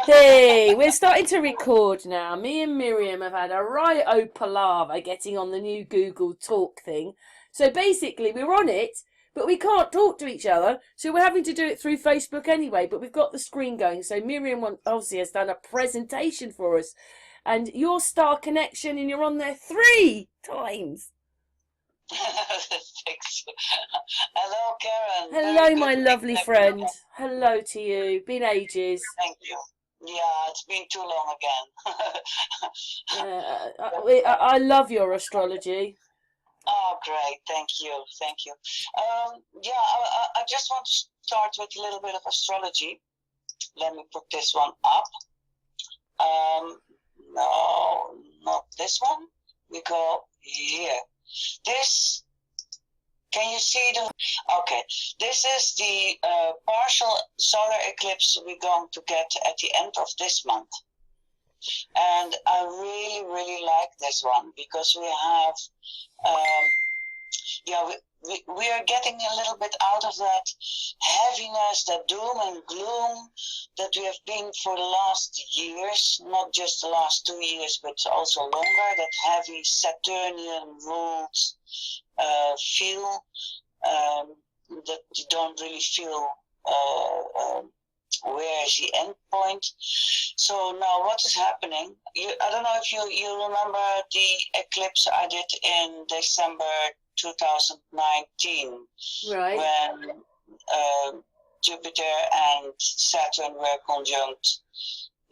Hey, we're starting to record now. Me and Miriam have had a right old palaver getting on the new Google Talk thing. So basically, we're on it, but we can't talk to each other. So we're having to do it through Facebook anyway. But we've got the screen going. So Miriam obviously has done a presentation for us. And your star connection, and you're on there 3 times. Thanks. Hello, Karen. Very Hello, good my to be lovely back friend. again. Hello to you. Been ages. Thank you. Yeah, it's been too long again. I love your astrology. Oh, great. Thank you. Thank you. Yeah, I just want to start with a little bit of astrology. Let me put this one up. No, not this one. We go here. This, can you see the, okay, this is the partial solar eclipse we're going to get at the end of this month. And I really, really like this one because we have, yeah, we are getting a little bit out of that heaviness, that doom and gloom that we have been for the last years, not just the last 2 years, but also longer, that heavy Saturnian ruled feel, that you don't really feel where is the end point. So now what is happening? I don't know if you remember the eclipse I did in December 2019, Right. when Jupiter and Saturn were conjunct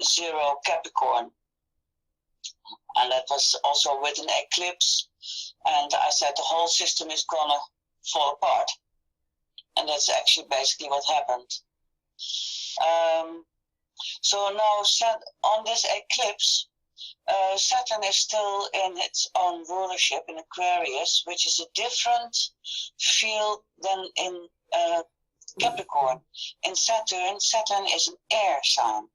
0 Capricorn. And that was also with an eclipse. And I said the whole system is gonna fall apart. And that's actually basically what happened. So now on this eclipse, Saturn is still in its own rulership in Aquarius, which is a different field than in Capricorn. In Saturn is an air sign.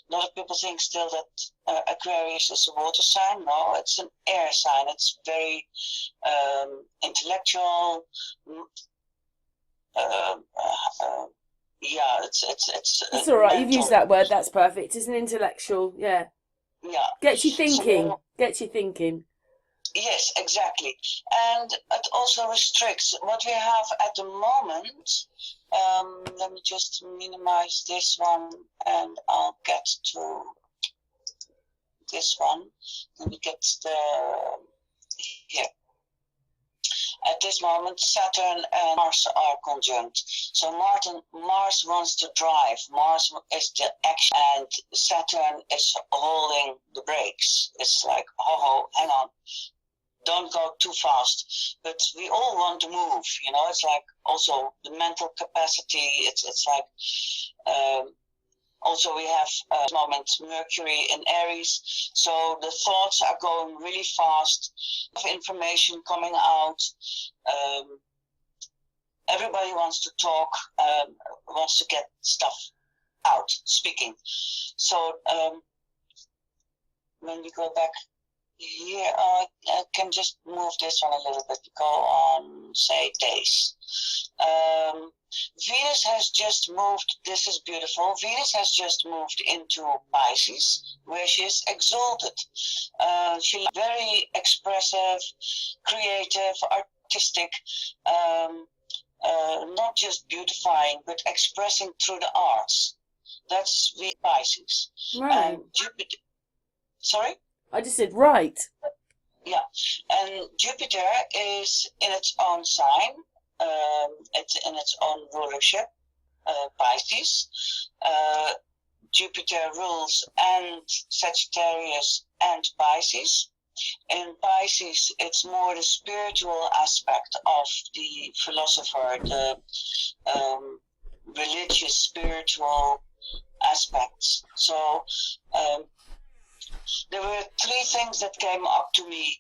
A lot of people think still that Aquarius is a water sign. No, it's an air sign. It's very intellectual. Yeah, It's all right. You've used that word. That's perfect. It's an intellectual. Yeah. Yeah. Gets you thinking. So, Gets you thinking. yes, exactly. And it also restricts what we have at the moment. Let me just minimize this one and I'll get to this one. Let me get the, here. At this moment, Saturn and Mars are conjunct. So Mars wants to drive. Mars is the action, and Saturn is holding the brakes. It's like, oh, hang on, don't go too fast. But we all want to move, you know. It's like also the mental capacity. It's like. Also, we have at the moment Mercury in Aries, so the thoughts are going really fast, information coming out. Everybody wants to talk, wants to get stuff out, speaking. So when we go back here, I can just move this one a little bit to go on, say, days. Venus has just moved, this is beautiful, Venus has just moved into Pisces, where she is exalted. She's very expressive, creative, artistic, not just beautifying, but expressing through the arts. That's the Pisces. Right. And Jupiter, sorry? I just said right. Yeah, and Jupiter is in its own sign. It's in its own rulership, Pisces. Jupiter rules and Sagittarius and Pisces. In Pisces, it's more the spiritual aspect of the philosopher, the religious, spiritual aspects. So there were 3 things that came up to me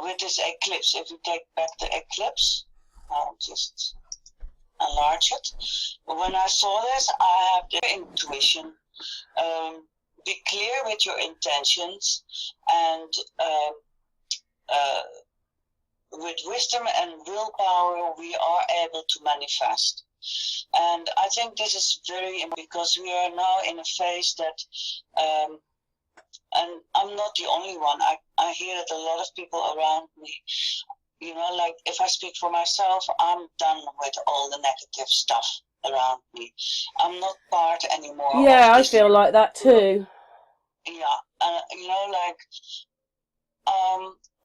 with this eclipse. If we take back the eclipse, I'll just enlarge it. When I saw this, I have the intuition. Be clear with your intentions, and with wisdom and willpower, we are able to manifest. And I think this is very important because we are now in a phase that, and I'm not the only one. I hear that a lot of people around me, you know, like if I speak for myself, I'm done with all the negative stuff around me. I'm not part anymore. Yeah, of I this. feel like that too. Yeah, you know, like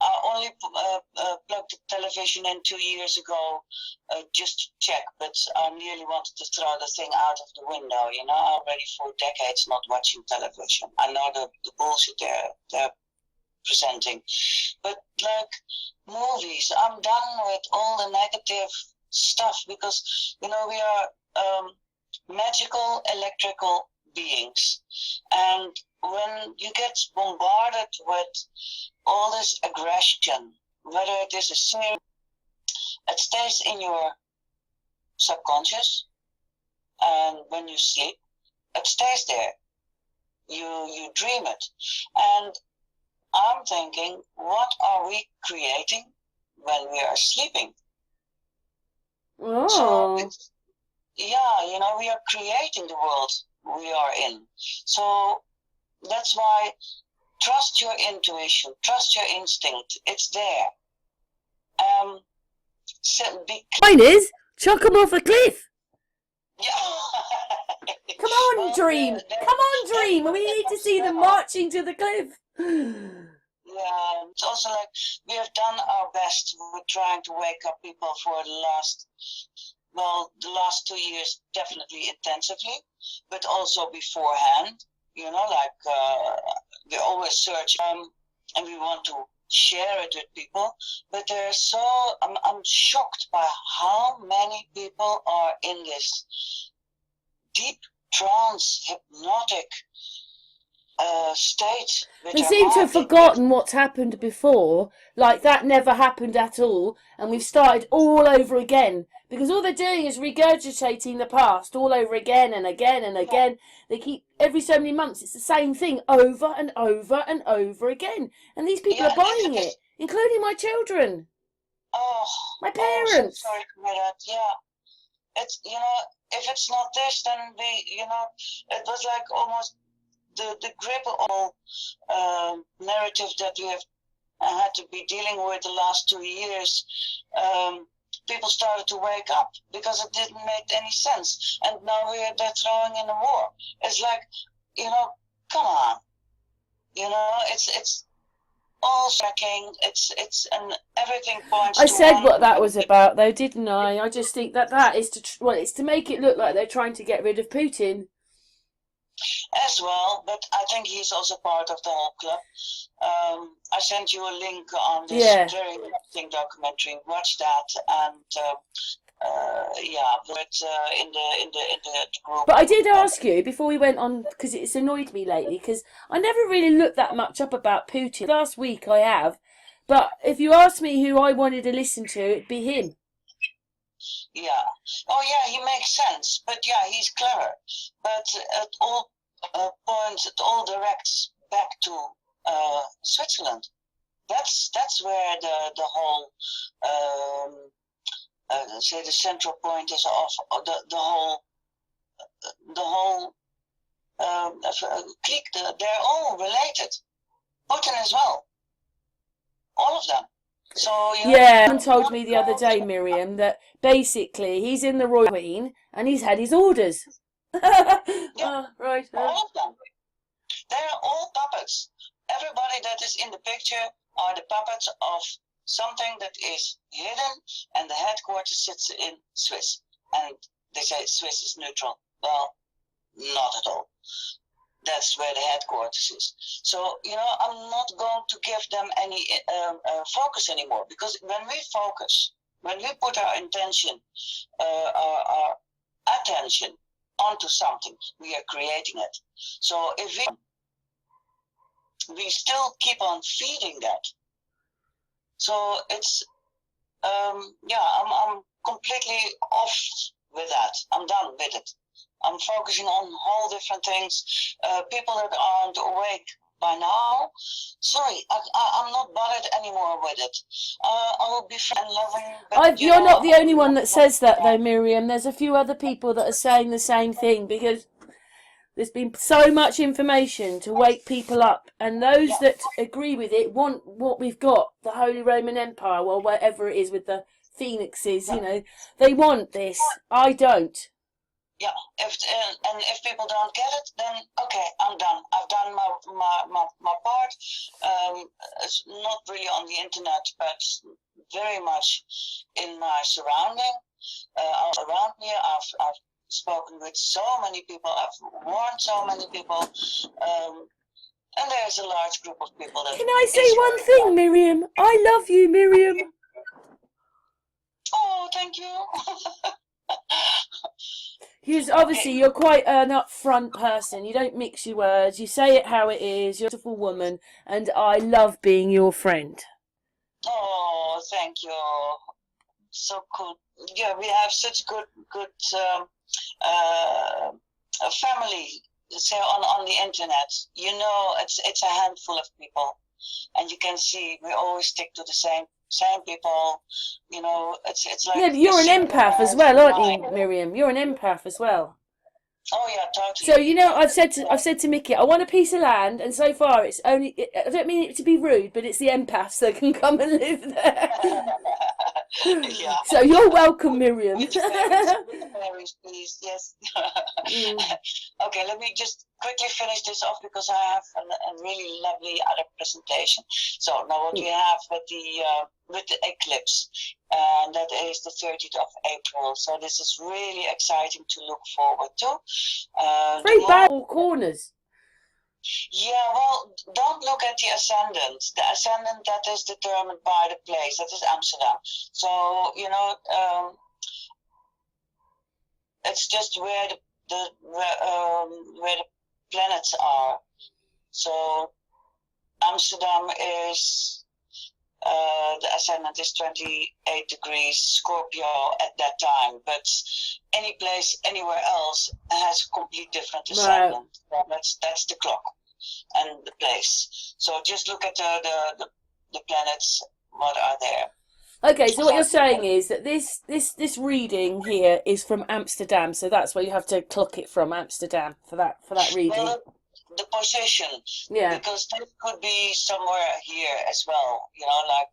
I only plugged the television in 2 years ago just to check, but I nearly wanted to throw the thing out of the window. You know, I'm already for decades not watching television. I know the bullshit they're presenting, but like movies, I'm done with all the negative stuff because, you know, we are magical electrical beings, and when you get bombarded with all this aggression, whether it is a sin, it stays in your subconscious, and when you sleep, it stays there. You dream it, and I'm thinking, what are we creating when we are sleeping? Oh. So yeah, you know, we are creating the world we are in. So that's why trust your intuition, trust your instinct. It's there. Mine is chuck 'em off a cliff. Yeah. Come on, Well, Dream. Come on, Dream. We need to see them marching to the cliff. Yeah, it's also like we have done our best with trying to wake up people for the last 2 years, definitely intensively, but also beforehand. You know, like we always search and we want to share it with people, but I'm shocked by how many people are in this deep trance, hypnotic state. They seem to have forgotten what's happened before, like that never happened at all, and we've started all over again. Because all they're doing is regurgitating the past all over again and again and again. They keep, every so many months, it's the same thing over and over and over again. And these people are buying it, including my children. Oh, my parents. So sorry to hear that. Yeah. It's, you know, if it's not this, then you know, it was like almost the grip of narrative that we have had to be dealing with the last 2 years. People started to wake up because it didn't make any sense, and now they're throwing in a war. It's like, you know, come on, you know, it's all tracking. It's and everything points. I said what that was about, though, didn't I? I just think that is it's to make it look like they're trying to get rid of Putin. As well, but I think he's also part of the whole club. I sent you a link on this very interesting documentary. Watch that, and but in the group. But I did ask you before we went on, because it's annoyed me lately, because I never really looked that much up about Putin. Last week I have, but if you asked me who I wanted to listen to, it'd be him. Yeah. Oh, yeah, he makes sense. But yeah, he's clever. But at all points, it all directs back to Switzerland. That's where the whole say the central point is of the whole clique. They're all related. Putin as well. All of them. So, someone told me the other day, Miriam, that basically he's in the Royal Queen and he's had his orders. Yeah. Right. All of them. They're all puppets. Everybody that is in the picture are the puppets of something that is hidden, and the headquarters sits in Swiss. And they say Swiss is neutral. Well, not at all. That's where the headquarters is. So, you know, I'm not going to give them any focus anymore, because when we focus, when we put our intention, our attention onto something, we are creating it. So if we still keep on feeding that. So it's, I'm completely off with that. I'm done with it. I'm focusing on whole different things. People that aren't awake by now. Sorry, I'm not bothered anymore with it. I will be friend loving. But You're not the only one that says that, though, Miriam. There's a few other people that are saying the same thing, because there's been so much information to wake people up, and those that agree with it want what we've got, the Holy Roman Empire, or whatever it is with the phoenixes, you know. They want this. I don't. Yeah, if people don't get it, then okay, I'm done. I've done my part. It's not really on the internet, but very much in my surrounding. Around here, I've spoken with so many people. I've warned so many people, and there's a large group of people that. Can I say one thing, Miriam? I love you, Miriam. Oh, thank you. Because obviously you're quite an upfront person. You don't mix your words. You say it how it is. You're a beautiful woman, and I love being your friend. Oh, thank you. So cool. Yeah, we have such good family. Say on the internet, you know, it's a handful of people, and you can see we always stick to the same people. You know, it's like. Yeah, but you're an empath as well, aren't you, Miriam? You're an empath as well. Oh yeah, totally. So you know, I've said to Mickey, I want a piece of land, and so far it's only. I don't mean it to be rude, but it's the empaths that can come and live there. Yeah. So you're welcome, Miriam. Please, yes. Okay, let me just quickly finish this off because I have a really lovely other presentation. So now what we have with the eclipse, and that is the 30th of April. So this is really exciting to look forward to. Very bad corners. Yeah, well, don't look at the ascendant. The ascendant, that is determined by the place. That is Amsterdam. So, you know, it's just where the planets are. So Amsterdam is the ascendant is 28 degrees Scorpio at that time, but any place anywhere else has a complete different ascendant. Right. That's the clock and the place. So just look at the planets, what are there. Okay, so what you're saying is that this reading here is from Amsterdam, so that's where you have to clock it from, Amsterdam, for that reading. Well, the position, yeah, because that could be somewhere here as well. You know, like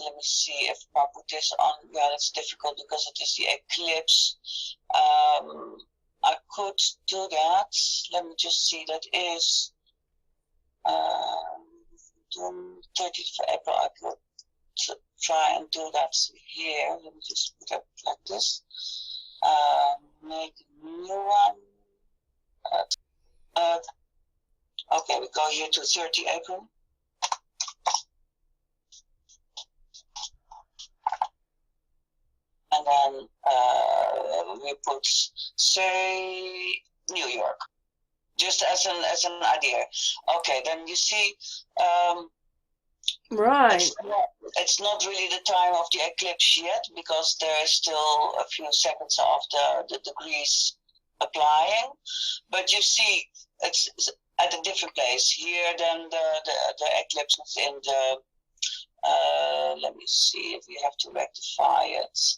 let me see if I put this on. Yeah, that's difficult because it is the eclipse. I could do that. Let me just see. That is 30th of April. I could try and do that here. Let me just put it like this. Make a new one. Okay, we go here to 30 April. And then we put, say, New York, just as an idea. Okay, then you see, right. It's not really the time of the eclipse yet because there is still a few seconds of the degrees applying, but you see it's at a different place here than the eclipse is in the let me see if we have to rectify it.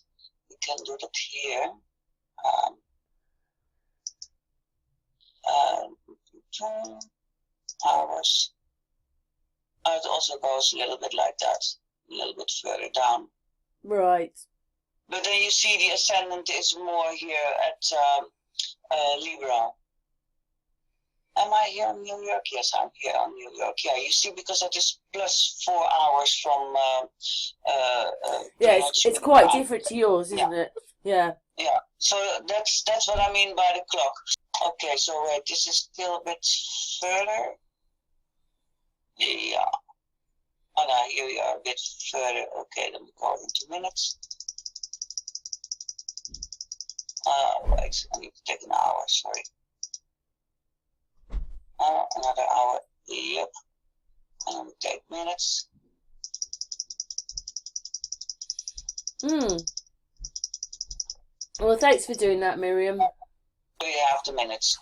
We can do that here. 2 hours. It also goes a little bit like that, a little bit further down. Right. But then you see the ascendant is more here at Libra. Am I here in New York? Yes, I'm here in New York. Yeah, you see, because it is plus 4 hours from. Yeah, it's quite different to yours, isn't it? Yeah. Yeah. So that's what I mean by the clock. Okay, so wait, this is still a bit further. Yeah. Oh no, here we are a bit further. Okay, then we go into minutes. Wait, I need to take an hour, sorry. Another hour, yep. And then we take minutes. Well, thanks for doing that, Miriam. We have after minutes.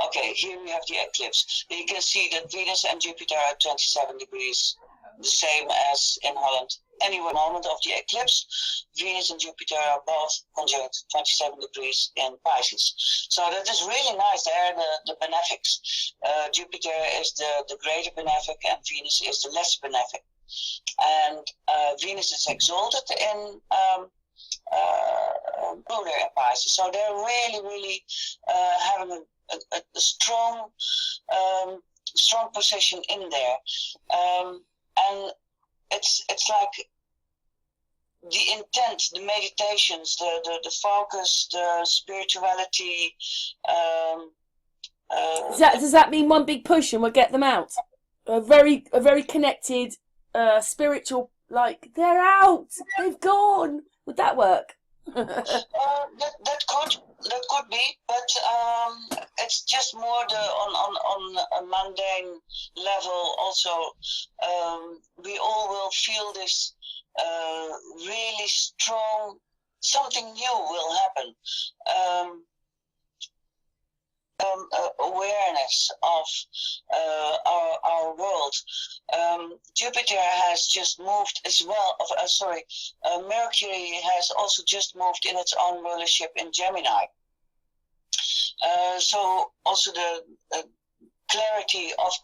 Okay, here we have the eclipse. You can see that Venus and Jupiter are 27 degrees, the same as in Holland. Anyway, moment of the eclipse, Venus and Jupiter are both conjunct 27 degrees in Pisces. So that is really nice. They're the benefics. Jupiter is the greater benefic and Venus is the less benefic. And Venus is exalted in ruler in Pisces. So they're really having a strong position in there. And it's like the intent, the meditations, the focus, the spirituality. Does that mean one big push and we'll get them out? A very connected, spiritual, like, they're out, they've gone. Would that work? That could be, but it's just more on a mundane level. Also, we all will feel this really strong. Something new will happen. Awareness of our world. Jupiter has just moved as well. Mercury has also just moved in its own rulership in Gemini. So also the clarity of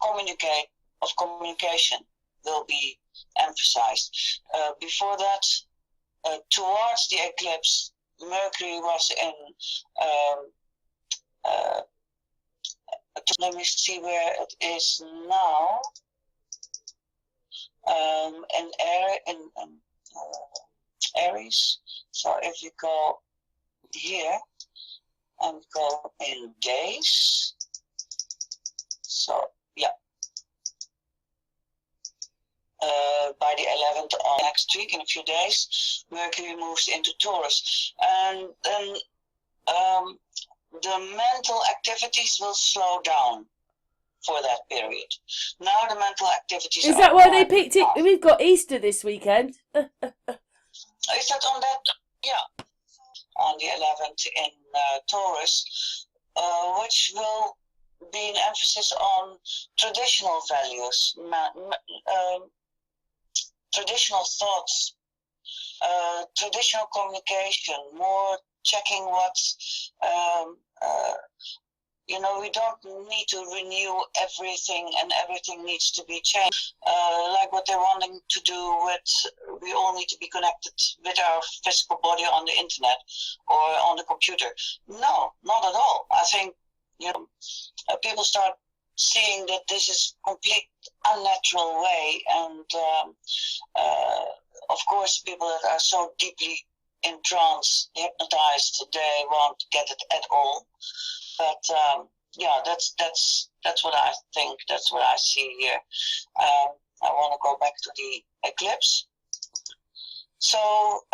communication will be emphasized. Before that, towards the eclipse, Mercury was in. Let me see where it is now. In Aries. So if you go here and go in days. So yeah. By the 11th of next week, in a few days, Mercury moves into Taurus, and then the mental activities will slow down for that period. Now the mental activities Is that why they picked it? We've got Easter this weekend. Is that on that? Yeah. On the 11th in Taurus, which will be an emphasis on traditional values, traditional thoughts, traditional communication, more checking what's, we don't need to renew everything and everything needs to be changed. Like what they're wanting to do with, we all need to be connected with our physical body on the internet or on the computer. No, not at all. I think, people start seeing that this is complete unnatural way, and of course people that are so deeply in trance, hypnotized, they won't get it at all. But that's what I think. That's what I see here. I want to go back to the eclipse. So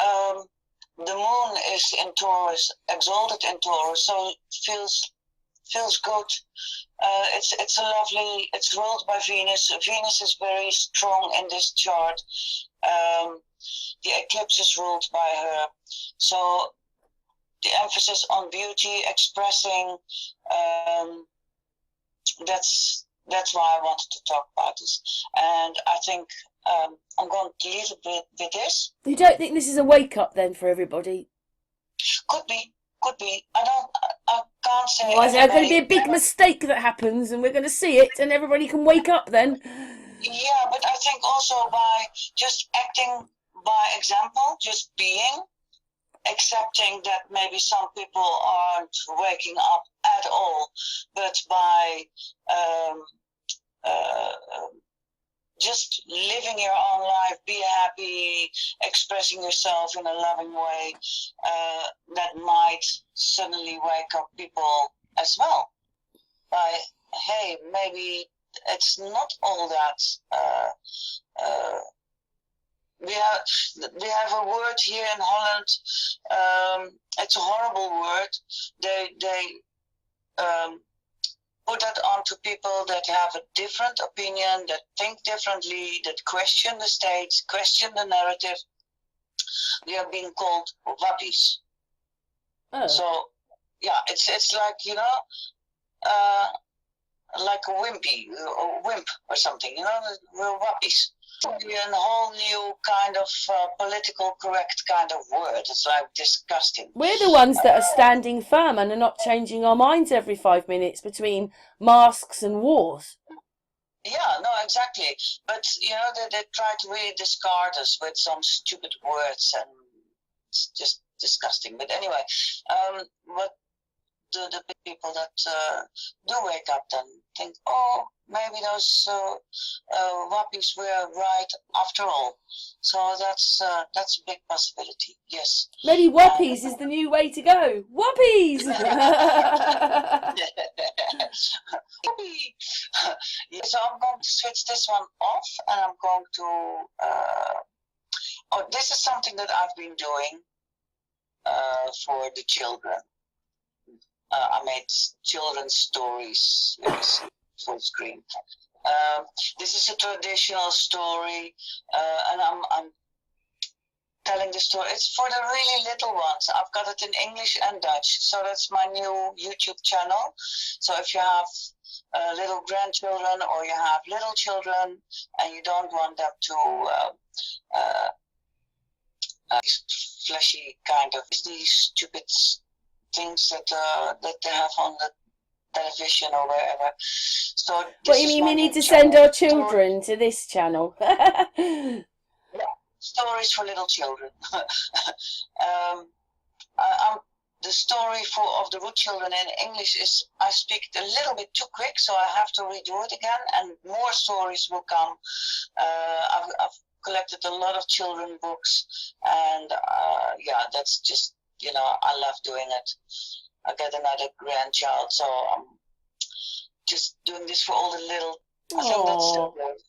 the moon is in Taurus, exalted in Taurus, so it feels good. It's a lovely. It's ruled by Venus. Venus is very strong in this chart. The eclipse is ruled by her. So the emphasis on beauty, expressing. That's why I wanted to talk about this. And I think I'm going to leave it with this. You don't think this is a wake up then for everybody? Could be. I can't say. Why is there going to be a big mistake that happens and we're going to see it and everybody can wake up then? Yeah, but I think also by just acting by example, just being, accepting that maybe some people aren't waking up at all, but by just living your own life, be happy, expressing yourself in a loving way, that might suddenly wake up people as well. By, hey, maybe it's not all that. We have a word here in Holland. It's a horrible word. They put that onto people that have a different opinion, that think differently, that question the state, question the narrative. They are being called wappies. Oh. So, yeah, it's like, like a wimpy, or wimp or something, we're wappies. A whole new kind of political correct kind of word. It's like disgusting. We're the ones that are standing firm and are not changing our minds every 5 minutes between masks and wars. Yeah, no, exactly. But, they try to really discard us with some stupid words, and it's just disgusting. But anyway, what the people that do wake up then think, oh, maybe those wappies were right after all. So that's a big possibility. Yes. Maybe wappies is the new way to go. Wappies. So I'm going to switch this one off, and I'm going to. This is something that I've been doing for the children. I made children's stories. Let me see, full screen. This is a traditional story, and I'm telling the story. It's for the really little ones. I've got it in English and Dutch, so that's my new YouTube channel. So if you have little grandchildren, or you have little children, and you don't want them to fleshy kind of these stupid things that they have on the television or wherever. So what you mean? We need to send our children to this channel? Yeah, stories for little children. The story of the root children in English is, I speak a little bit too quick, so I have to redo it again, and more stories will come. I've collected a lot of children books, and yeah, that's just, I love doing it. I get another grandchild, so I'm just doing this for all the little. I think that's so good.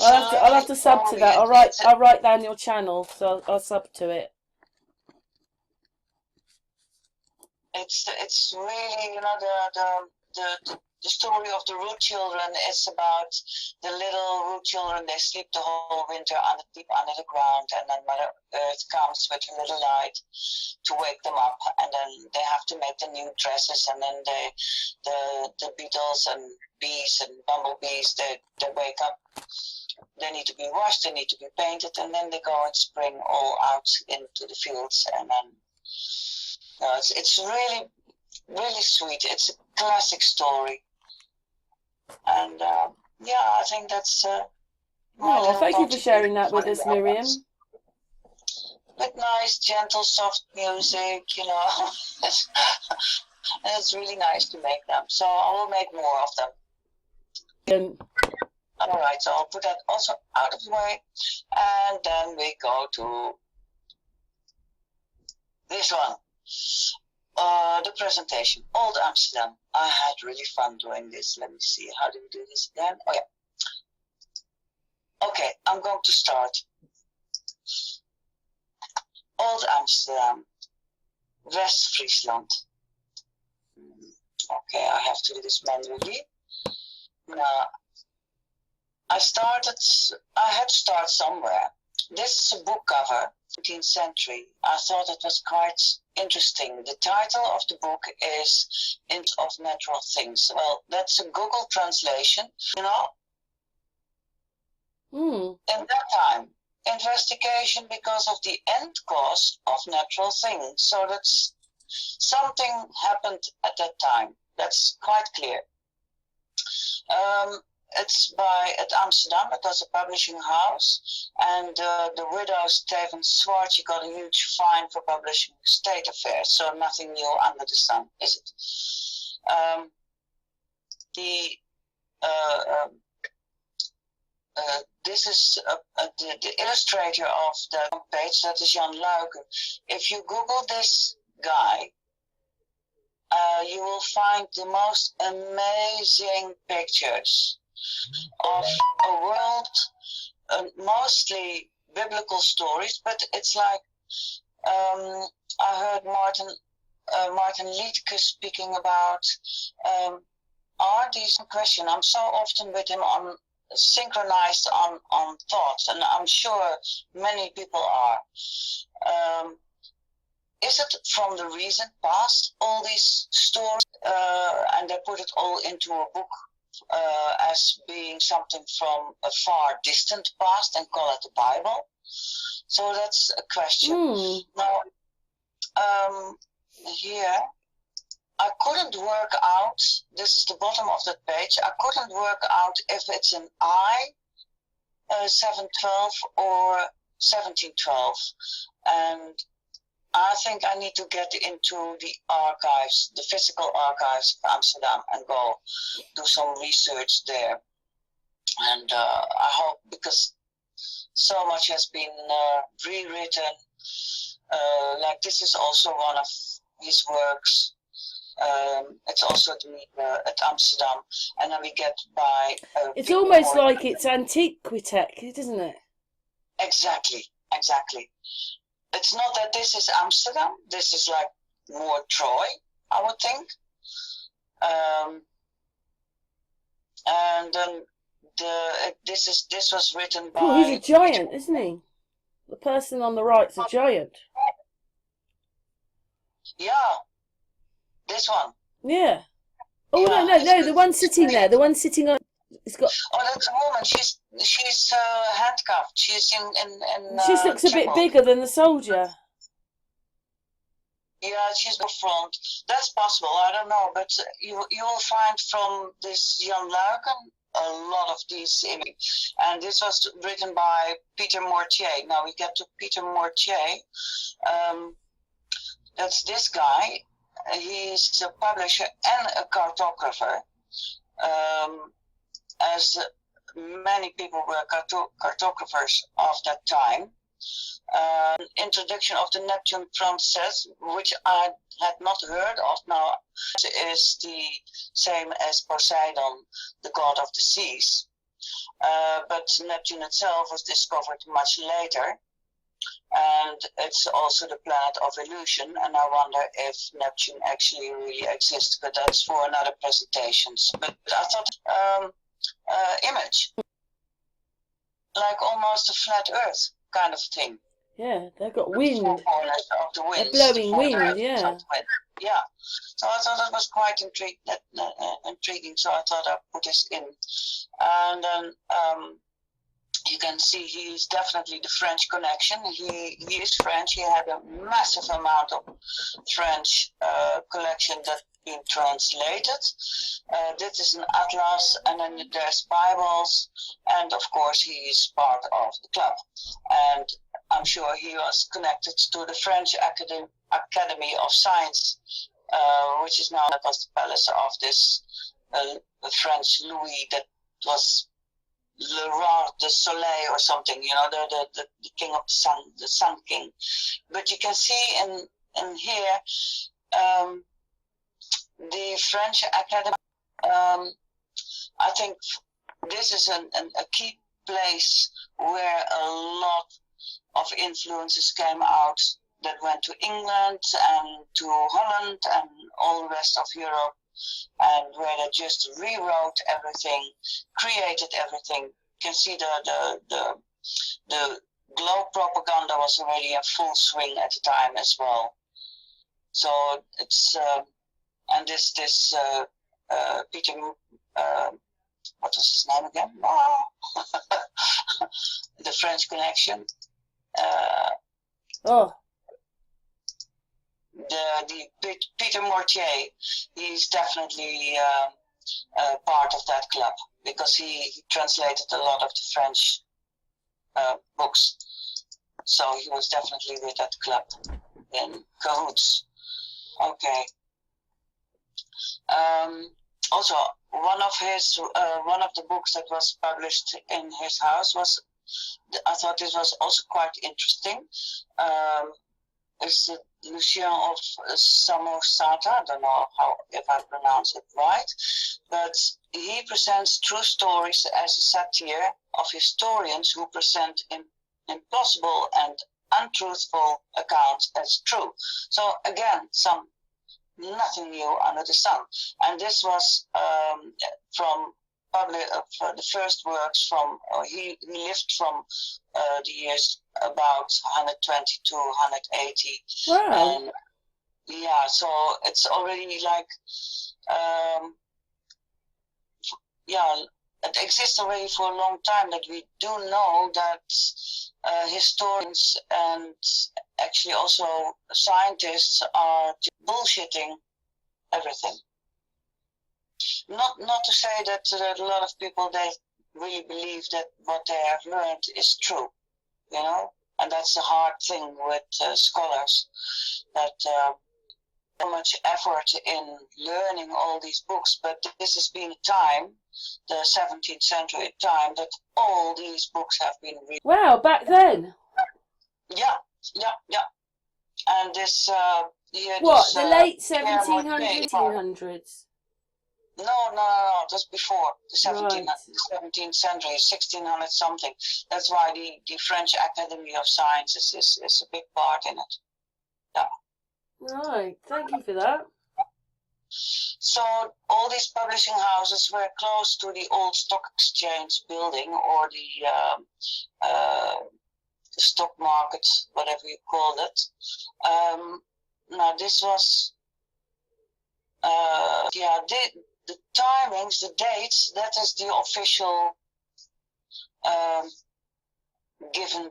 I'll have to sub to that. I'll write down your channel, so I'll sub to it. It's really, the story of the root children is about the little root children. They sleep the whole winter deep under the ground, and then Mother Earth comes with a little light to wake them up, and then they have to make the new dresses, and then the beetles and bees and bumblebees, they wake up. They need to be washed, they need to be painted, and then they go in spring all out into the fields, and then it's really, really sweet. It's a classic story. And yeah, I think that's thank you for sharing that with us, Miriam. With nice, gentle, soft music, and it's really nice to make them. So I will make more of them. All right, so I'll put that also out of the way, and then we go to this one. The presentation, Old Amsterdam. I had really fun doing this. Let me see, how do we do this again? Oh yeah. Okay, I'm going to start. Old Amsterdam, West Friesland. Okay, I have to do this manually. Now, I had to start somewhere. This is a book cover, 19th century. I thought it was quite interesting. The title of the book is Int of Natural Things. Well, that's a Google translation, In that time, investigation because of the end cause of natural things. So that's something happened at that time. That's quite clear. It's at Amsterdam. It was a publishing house, and the widow Steven Swartz, she got a huge fine for publishing state affairs. So nothing new under the sun, is it? This is the illustrator of the page. That is Jan Luiken. If you Google this guy, you will find the most amazing pictures of a world, mostly biblical stories, but it's like I heard Martin Liedtke speaking about these question. I'm so often with him synchronized on thoughts, and I'm sure many people are. is it from the recent past, all these stories, and they put it all into a book as being something from a far distant past and call it the Bible? So that's a question. Now, here, I couldn't work out, this is the bottom of that page, I couldn't work out if it's an I, 712 or 1712. And I think I need to get into the archives, the physical archives of Amsterdam, and go do some research there. And I hope, because so much has been rewritten, like this is also one of his works. It's also at Amsterdam, and then we get by. It's almost like it's antiquitech, isn't it? Exactly. It's not that this is Amsterdam. This is like more Troy, I would think. And then this was written by. Oh, he's a giant, isn't he? The person on the right's a giant. Yeah. This one. Yeah. Oh, yeah, no, the one sitting there, the one sitting on. It's got. Oh, that's a woman. She's handcuffed. She's in. She looks a bit bigger than the soldier. Yeah, she's the front. That's possible. I don't know, but you will find from this Jan Luiken a lot of these images. And this was written by Peter Mortier. Now we get to Peter Mortier. That's this guy. He's a publisher and a cartographer. As many people were cartographers of that time. Introduction of the Neptune Princess, which I had not heard of. Now, is the same as Poseidon, the god of the seas. But Neptune itself was discovered much later. And it's also the planet of illusion, and I wonder if Neptune actually really exists, but that's for another presentations. But I thought image, like almost a flat Earth kind of thing. Yeah, they've got wind. Of the winds, they're blowing wind, yeah. Yeah. So I thought that was quite intriguing. So I thought I'd put this in, and then. You can see he is definitely the French connection. He is French. He had a massive amount of French collection that's been translated. This is an atlas, and then there's Bibles, and of course he is part of the club. And I'm sure he was connected to the French Academy of Science, which is now that was the palace of this French Louis that was Le Roi de Soleil or something, you know, the king of the sun king. But you can see in here the French Academy. I think this is a key place where a lot of influences came out that went to England and to Holland and all the rest of Europe. And where they just rewrote everything, created everything. You can see the globe propaganda was already in full swing at the time as well. So it's and this Peter, what was his name again? The French connection. The Peter Mortier, he's definitely part of that club because he translated a lot of the French books. So he was definitely with that club in cahoots. Okay. Also, one of the books that was published in his house was, I thought this was also quite interesting. It's Lucien of Samosata. I don't know if I pronounce it right, but he presents true stories as a satire of historians who present impossible and untruthful accounts as true. So again, nothing new under the sun. And this was from for the first works from, he lived from the years about 120 to 180. Wow. And yeah, so it's already like, yeah, it exists already for a long time, that we do know that historians and actually also scientists are bullshitting everything. Not to say that a lot of people, they really believe that what they have learned is true, you know, and that's the hard thing with scholars, that so much effort in learning all these books, but this has been a time, the 17th century time, that all these books have been read. Wow, back then. Yeah. And this here, What, this, the late Pierre 1700s, Mortier- 1800s? No, that's before the 17th century, 1600 something. That's why the French Academy of Sciences is a big part in it. Yeah. Right, thank you for that. So all these publishing houses were close to the old stock exchange building, or the stock market, whatever you call it. Now this was, the timings, the dates, that is the official given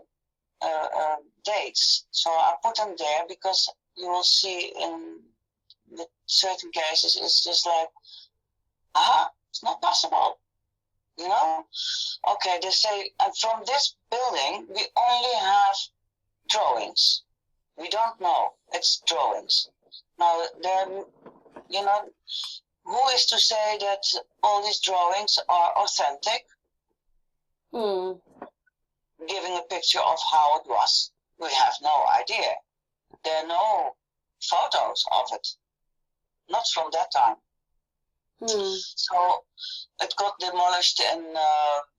dates. So I put them there because you will see in with certain cases it's just like, it's not possible, you know. Okay, they say, and from this building we only have drawings. We don't know, it's drawings. Now then, you know, who is to say that all these drawings are authentic? Giving a picture of how it was. We have no idea. There are no photos of it. Not from that time. So it got demolished in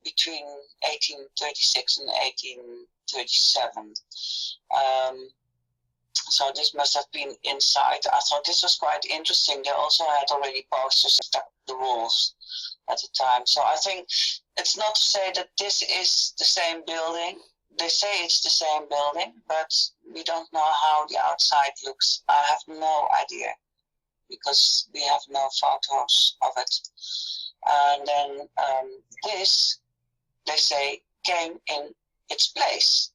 between 1836 and 1837. So this must have been inside. I thought this was quite interesting. They also had already posters stuck to the walls at the time. So I think it's not to say that this is the same building. They say it's the same building, but we don't know how the outside looks. I have no idea, because we have no photos of it. And then this, they say, came in its place.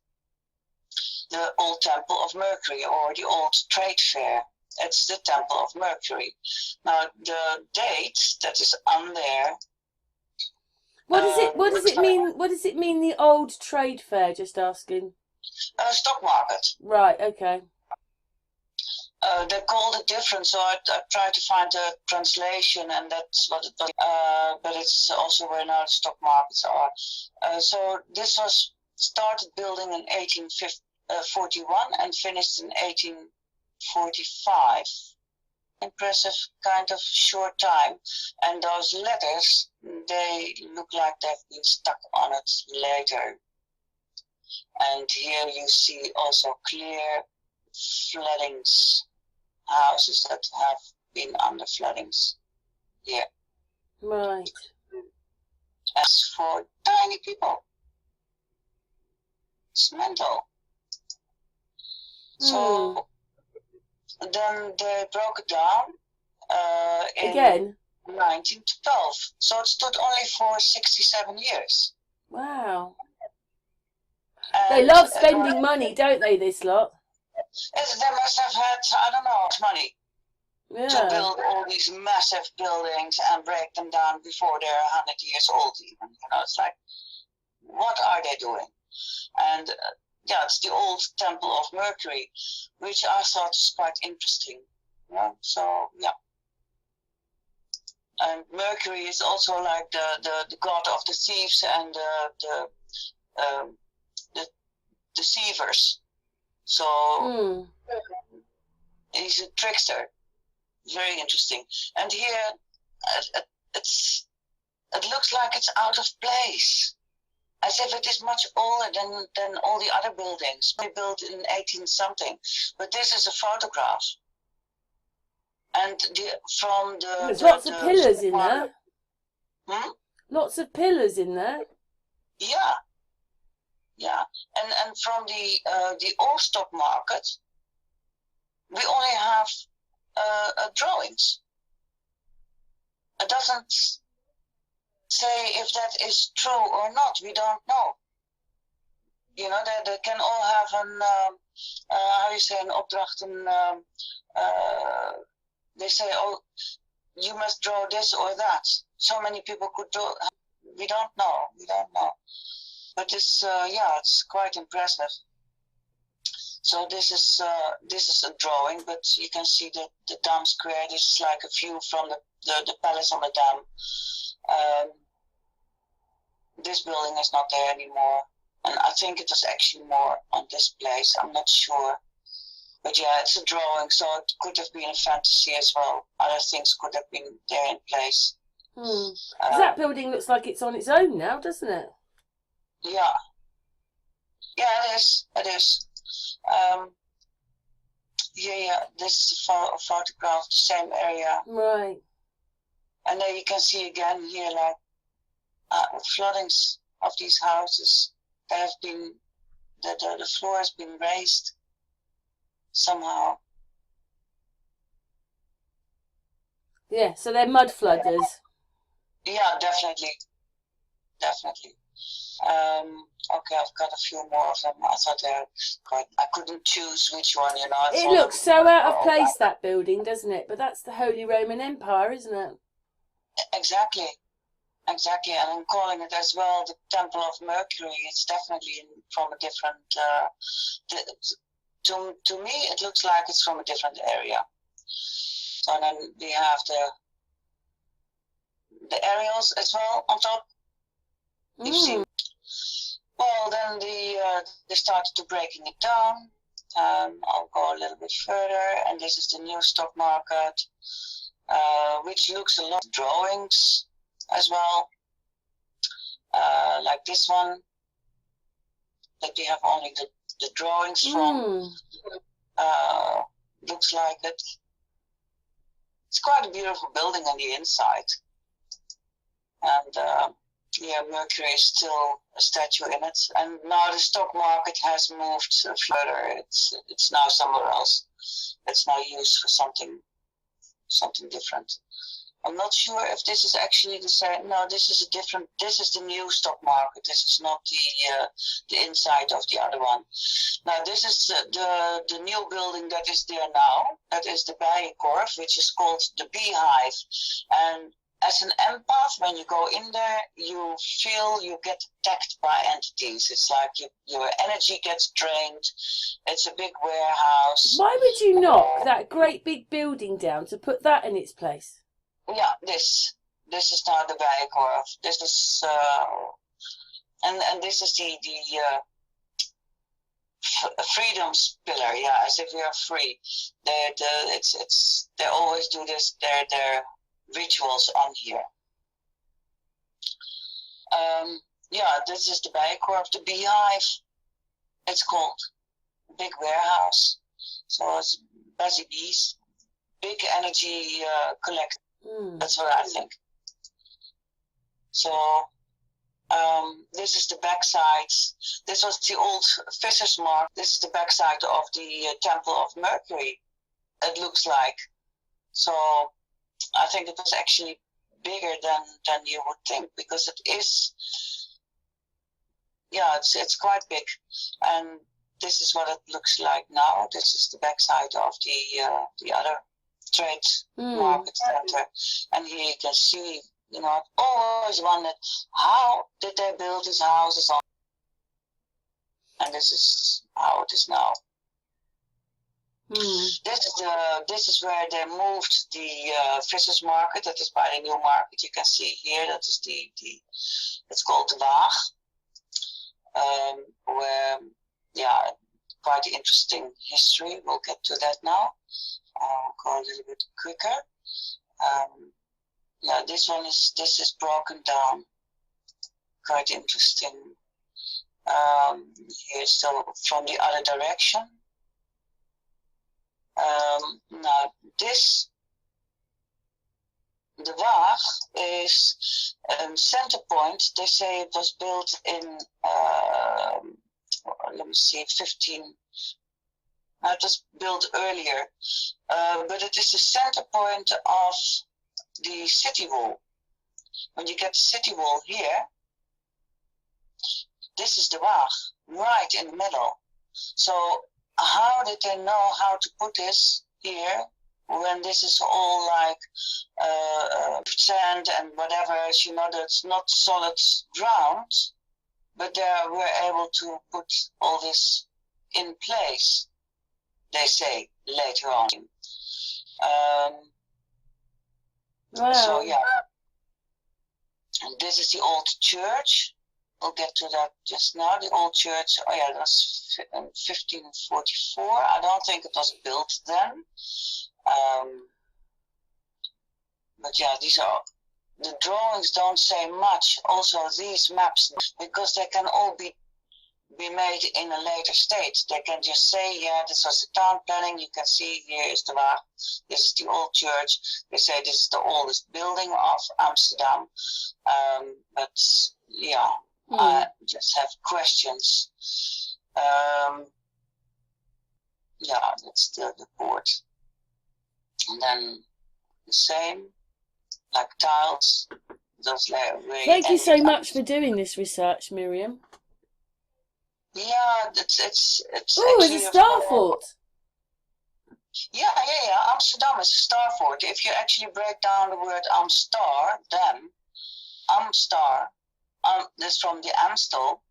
The old Temple of Mercury, or the old trade fair. It's the Temple of Mercury. Now the date that is on there. What does it mean? What does it mean? The old trade fair? Just asking. Stock market. Right. Okay. They called it different, so I tried to find a translation, and that's what it was. But it's also where now the stock markets are. So this was started building in 1841 and finished in 1845. Impressive kind of short time. And those letters, they look like they've been stuck on it later. And here you see also clear floodings, houses that have been under floodings here. Right. As for tiny people, it's mental. So then they broke it down in Again? 1912. So it stood only for 67 years. Wow. And They love spending money, don't they, this lot? They must have had, I don't know, money to build all these massive buildings and break them down before they're 100 years old even. You know, it's like, what are they doing? And it's the old Temple of Mercury, which I thought was quite interesting. Yeah, so yeah. And Mercury is also like the god of the thieves and the deceivers. So he's a trickster. Very interesting. And here it looks like it's out of place, as if it is much older than all the other buildings. They built in 18 something, but this is a photograph. And from the There's lots of pillars in there. Lots of pillars in there. Yeah, yeah. And from the old stock market, we only have drawings. It doesn't say if that is true or not. We don't know. You know, they can all have an how you say, an opdracht, they say, oh, you must draw this or that. So many people could do. We don't know. But it's it's quite impressive. So this is a drawing, but you can see that the dam square. This is like a view from the palace on the dam. This building is not there anymore, and I think it was actually more on this place. I'm not sure. But yeah, it's a drawing, so it could have been a fantasy as well. Other things could have been there in place. That building looks like it's on its own now, doesn't it? Yeah. Yeah, it is. It is. This is a photograph of the same area. Right. And then you can see again here, like, floodings of these houses. They have been, the floor has been raised somehow. Yeah, so they're mud flooders. Yeah, definitely. Okay, I've got a few more of them. I thought I couldn't choose which one, you know. It looks so out of place, that building, doesn't it? But that's the Holy Roman Empire, isn't it? Exactly. And I'm calling it as well the Temple of Mercury. It's definitely from a different. To me, it looks like it's from a different area. So then we have the aerials as well on top. You've seen. Well, then they started to breaking it down. I'll go a little bit further, and this is the new stock market, which looks a lot of drawings as well, like this one, that we have only the drawings from. Looks like it. It's quite a beautiful building on the inside, and Mercury is still a statue in it. And now the stock market has moved further. It's now somewhere else. It's now used for something different. I'm not sure if this is actually the same. No, this is a different. This is the new stock market. This is not the inside of the other one. Now this is the new building that is there now. That is the Bijenkorf, which is called the Beehive. And as an empath, when you go in there, you feel you get attacked by entities. It's like your energy gets drained. It's a big warehouse. Why would you knock that great big building down to put that in its place? Yeah, this is now the Bijenkorf. This is and this is the freedom's pillar. Yeah, as if we are free. They always do this. Their rituals on here. This is the Bijenkorf, the Beehive. It's called big warehouse. So it's busy bees, big energy collector. That's what I think. So this is the backside. This was the old Fisher's Mark. This is the backside of the Temple of Mercury. It looks like. So I think it was actually bigger than you would think, because it is. Yeah, it's quite big, and this is what it looks like now. This is the backside of the other trade market center, and here you can see. You know, I've always wondered, how did they build these houses on? And this is how it is now. This is where they moved the Vissers Market. That is by the new market. You can see here. That is it's called the Waag. Where quite interesting history. We'll get to that now. I'll go a little bit quicker. This is broken down. Quite interesting. Here's still from the other direction. Now this the Waag is center point. They say it was built in, let me see, 15. It was built earlier, but it is the center point of the city wall. When you get the city wall here, this is the Waag, right in the middle. So how did they know how to put this here when this is all like sand and whatever? You know, that's not solid ground, but they were able to put all this in place, they say later on. Wow. So yeah, and this is the old church. We'll get to that just now. The old church, oh yeah, that's in 1544. I don't think it was built then. But yeah, these are, the drawings don't say much. Also these maps, because they can all be made in a later state. They can just say, yeah, this was the town planning. You can see here is the Waag. This is the old church. They say this is the oldest building of Amsterdam. But yeah, I just have questions. Yeah, that's the board. And then the same, like tiles. Those really. Thank you so much for doing this research, Miriam. Yeah, it's Oh, it's a star fort. Yeah. Amsterdam is a star fort. If you actually break down the word Amstar, then Amstar, this from the Amstel,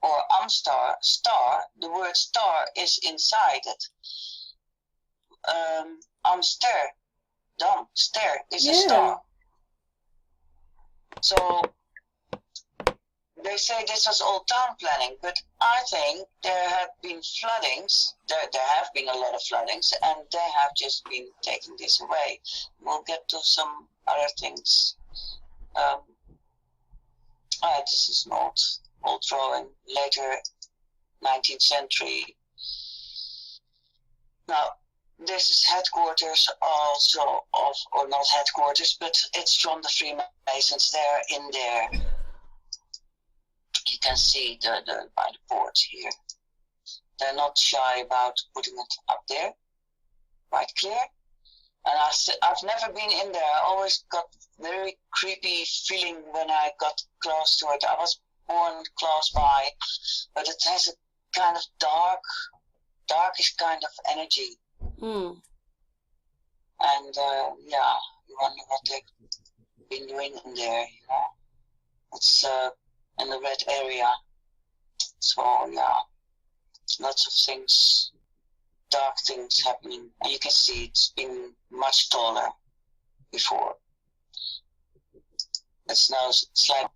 or Amstar, star, the word star is inside it. Amsterdam, ster is a star. So they say this was all town planning, but I think there have been floodings. There have been a lot of floodings, and they have just been taking this away. We'll get to some other things. This is an old drawing, later 19th century. Now, this is headquarters also of, or not headquarters, but it's from the Freemasons. They're in there. You can see the by the port here. They're not shy about putting it up there, right clear. And I've never been in there. I always got very creepy feeling when I got close to it. I was born close by, but it has a kind of darkish kind of energy. And yeah, you wonder what they've been doing in there, you know. It's in the red area. So yeah, lots of things, dark things happening. And you can see it's been much taller before. It's now like,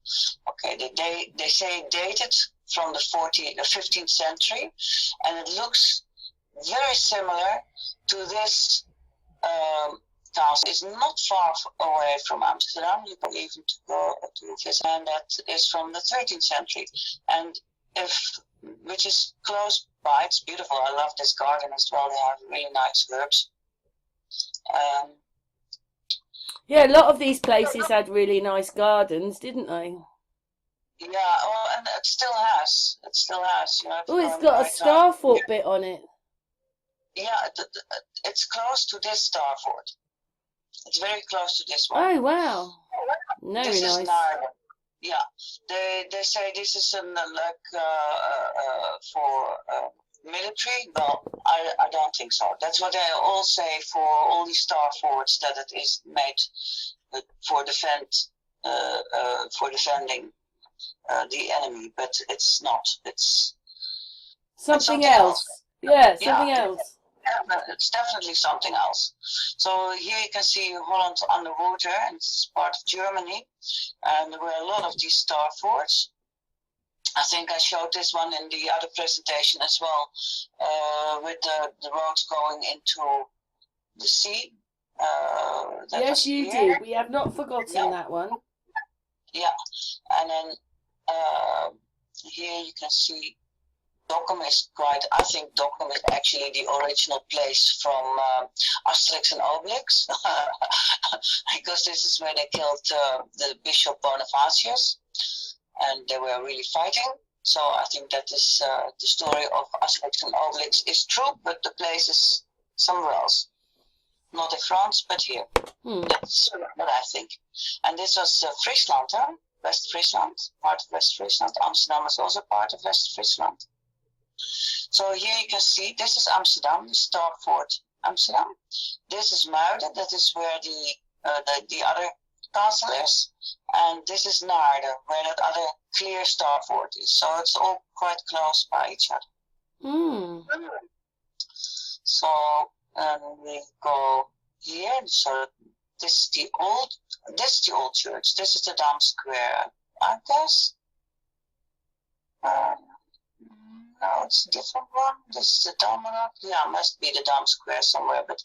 okay, they say dated from the 15th century, and it looks very similar to this castle. It's not far away from Amsterdam. You can even go to visit, and that is from the 13th century. And which is close by, it's beautiful. I love this garden as well. They have really nice herbs. Yeah, a lot of these places had really nice gardens, didn't they? Yeah, well, and it still has. It still has. You know, oh, it's got a star fort bit on it. Yeah, it's close to this star fort. It's very close to this one. Oh wow! Very this nice. Is yeah, they say this is like for military. Well, I don't think so. That's what they all say for all these star forts, that it is made for defending the enemy, but it's not. It's something else. Yeah, something else. Yeah, it's definitely something else. So here you can see Holland underwater, and it's part of Germany. And there were a lot of these star forts. I think I showed this one in the other presentation as well, with the roads going into the sea. Yes, you do. We have not forgotten that one. Yeah, and then here you can see Dokkum is I think Dokkum is actually the original place from Asterix and Obelix, because this is where they killed the Bishop Bonifacius, and they were really fighting. So I think that is the story of Asterix and Obelix is true, but the place is somewhere else. Not in France, but here. That's what I think. And this was Friesland, West Friesland, part of West Friesland. Amsterdam is also part of West Friesland. So here you can see, this is Amsterdam, the Star Fort Amsterdam. This is Muiden, that is where the other castle is. And this is Naarden, where that other clear Star Fort is. So it's all quite close by each other. So we go here. So this is the old church. This is the Dam Square, I guess. No, it's a different one. This is the Dam. Yeah, must be the Dam Square somewhere. But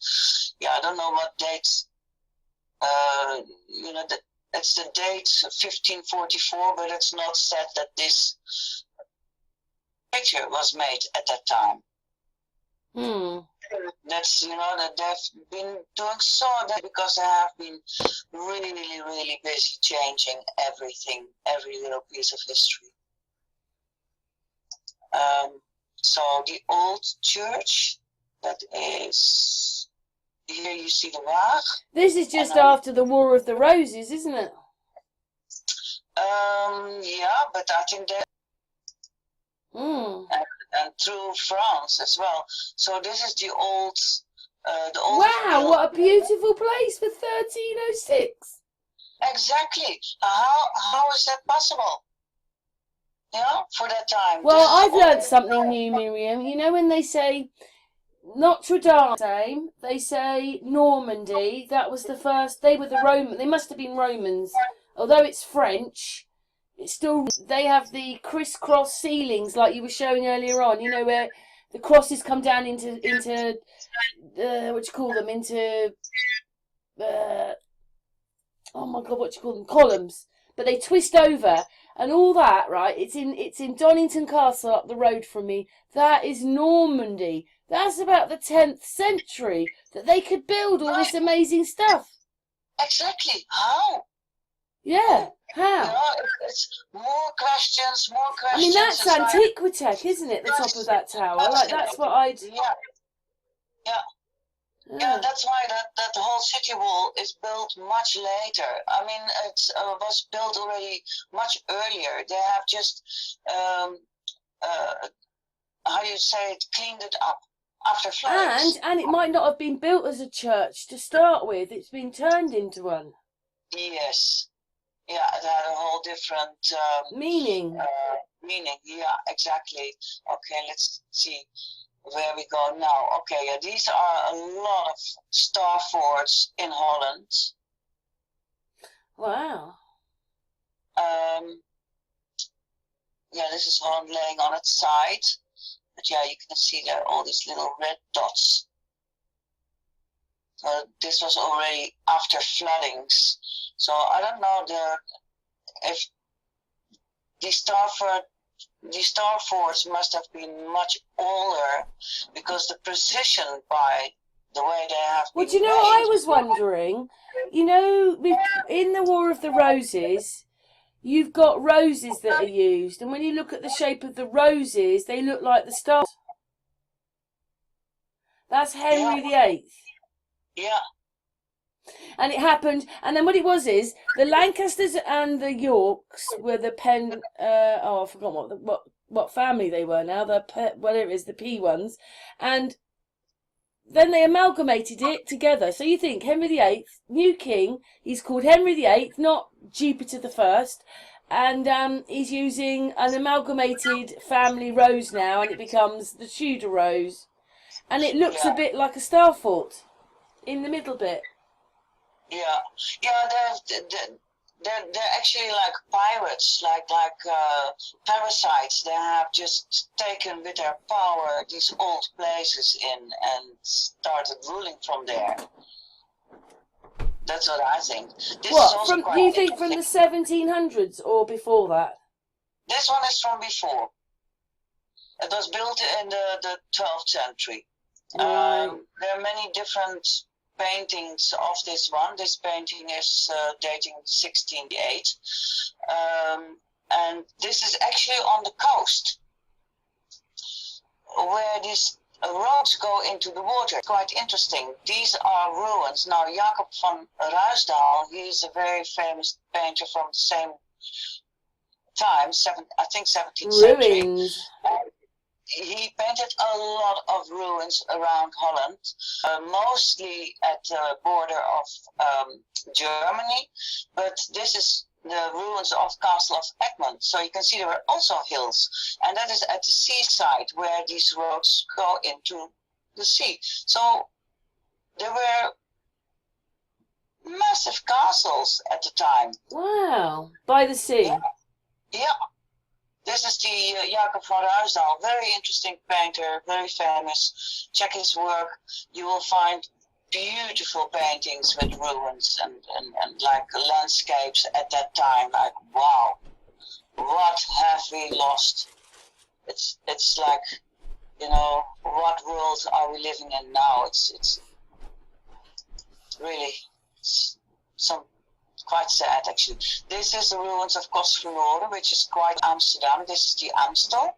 yeah, I don't know what dates. It's the date 1544, but it's not said that this picture was made at that time. That's, that they've been doing so that because they have been really, really busy changing everything, every little piece of history. So the old church, that is, here you see the Waag. This is just after the War of the Roses, isn't it? Yeah, but I think that and through France as well. So this is the old. Wow, what a beautiful place for 1306. Exactly. How is that possible? For that time. Well, I've learned something new, Miriam. You know when they say Notre Dame, they say Normandy. That was the first. They were the Roman. They must have been Romans. Although it's French, it's still. They have the crisscross ceilings, like you were showing earlier on. You know where the crosses come down into what do you call them? Into oh my God, what do you call them? Columns. But they twist over. And all that, right? It's in Donington Castle up the road from me. That is Normandy. That's about the 10th century that they could build all this amazing stuff. Exactly. How? Yeah. How? It's more questions. I mean, that's Antiquitech, isn't it? The top of that tower. Like that's what I'd. Yeah, that's why that whole city wall is built much later. I mean, it was built already much earlier. They have just, how do you say it, cleaned it up after floods. And it might not have been built as a church to start with. It's been turned into one. Yes. Yeah, it had a whole different meaning. Yeah, exactly. Okay, let's see where we go now. Okay, yeah, these are a lot of star forts in Holland. Wow. Yeah, this is Holland laying on its side. But yeah, you can see there all these little red dots. So this was already after floodings. So I don't know if these star forts must have been much older because the precision by the way they have been. Well, do you know what I was wondering? You know, in the War of the Roses, you've got roses that are used, and when you look at the shape of the roses, they look like the stars. That's Henry VIII. Yeah. And it happened, and then what it was is the Lancasters and the Yorks were the I forgot what family they were now. Whatever it is, the P ones, and then they amalgamated it together. So you think Henry VIII, new king, he's called Henry VIII, not Jupiter the First, and he's using an amalgamated family rose now, and it becomes the Tudor rose, and it looks a bit like a star fort in the middle bit. They're actually like pirates, like parasites. They have just taken with their power these old places and started ruling from there. That's what I think. Do you think from the 1700s or before that? This one is from before. It was built in the 12th century. Right. There are many different paintings of this one. This painting is dating 1608. And this is actually on the coast, where these roads go into the water. It's quite interesting. These are ruins. Now, Jacob van Ruisdael, he is a very famous painter from the same time, I think 17th century. Ruins. He painted a lot of ruins around Holland, mostly at the border of Germany, but this is the ruins of Castle of Egmont. So you can see there are also hills, and that is at the seaside where these roads go into the sea. So there were massive castles at the time. Wow. By the sea. Yeah. This is the Jacob van Ruisdael, very interesting painter, very famous. Check his work. You will find beautiful paintings with ruins and like landscapes at that time. Like, wow, what have we lost? It's like, you know, what world are we living in now? It's really some quite sad, actually. This is the ruins of Kostverloren, which is quite Amsterdam. This is the Amstel.